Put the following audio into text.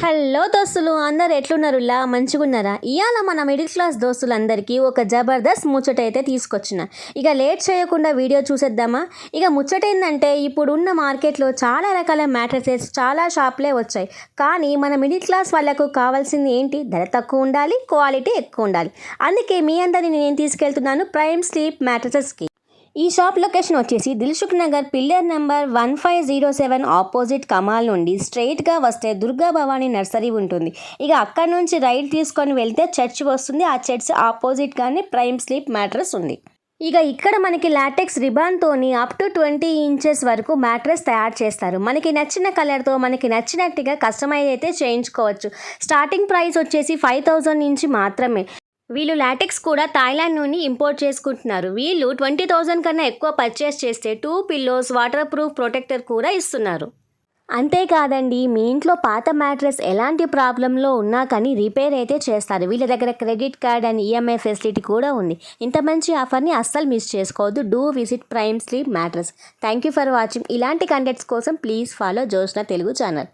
Hello దోస్తులు అందరు ఎట్లున్నారులా మంచిగున్నారా? ఇవాళ మన మిడిల్ క్లాస్ దోస్తులందరికీ ఒక జబర్దస్త్ ముచ్చట అయితే తీసుకొచ్చిన. ఇక లేట్ చేయకుండా వీడియో చూసేద్దామా? ఇక ముచ్చట ఏంటంటే ఇప్పుడున్న మార్కెట్లో చాలా రకాల మ్యాట్రసెస్ చాలా షాప్లే వచ్చాయి. కానీ మన మిడిల్ క్లాస్ వాళ్ళకు కావాల్సింది ఏంటి? ధర తక్కువ ఉండాలి, క్వాలిటీ ఎక్కువ ఉండాలి. అందుకే మీ అందరిని నేను తీసుకెళ్తున్నాను ప్రైమ్ స్లీప్ మ్యాట్రసెస్కి. ఈ షాప్ లొకేషన్ వచ్చేసి Dilsukhnagar pillar number 1507 opposite Kamal నుండి స్ట్రైట్గా వస్తే దుర్గా భవానీ నర్సరీ ఉంటుంది. ఇక అక్కడ నుంచి రైట్ తీసుకొని వెళ్తే చర్చ్ వస్తుంది. ఆ చర్చ్ ఆపోజిట్గానే ప్రైమ్ స్లీప్ మ్యాట్రస్ ఉంది. ఇక ఇక్కడ మనకి లాటెక్స్ రిబాన్తోని అప్ టు 20 ఇంచెస్ వరకు మ్యాట్రెస్ తయారు చేస్తారు. మనకి నచ్చిన కలర్తో మనకి నచ్చినట్టుగా కస్టమైజ్ అయితే చేయించుకోవచ్చు. స్టార్టింగ్ ప్రైస్ వచ్చేసి 5000 నుంచి మాత్రమే. వీళ్ళు లాటెక్స్ కూడా థాయిలాండ్ నుండి ఇంపోర్ట్ చేసుకుంటున్నారు. వీళ్ళు 20,000 కన్నా ఎక్కువ పర్చేస్ చేస్తే 2 పిల్లోస్ వాటర్ ప్రూఫ్ ప్రొటెక్టర్ కూడా ఇస్తున్నారు. అంతేకాదండి, మీ ఇంట్లో పాత మ్యాట్రెస్ ఎలాంటి ప్రాబ్లంలో ఉన్నా కానీ రిపేర్ అయితే చేస్తారు. వీళ్ళ దగ్గర credit card and EMI facility కూడా ఉంది. ఇంత మంచి ఆఫర్ని అస్సలు మిస్ చేసుకోవద్దు. Do visit prime sleep mattress. Thank you for watching. ఇలాంటి కంటెంట్స్ కోసం please follow Joshna Telugu channel.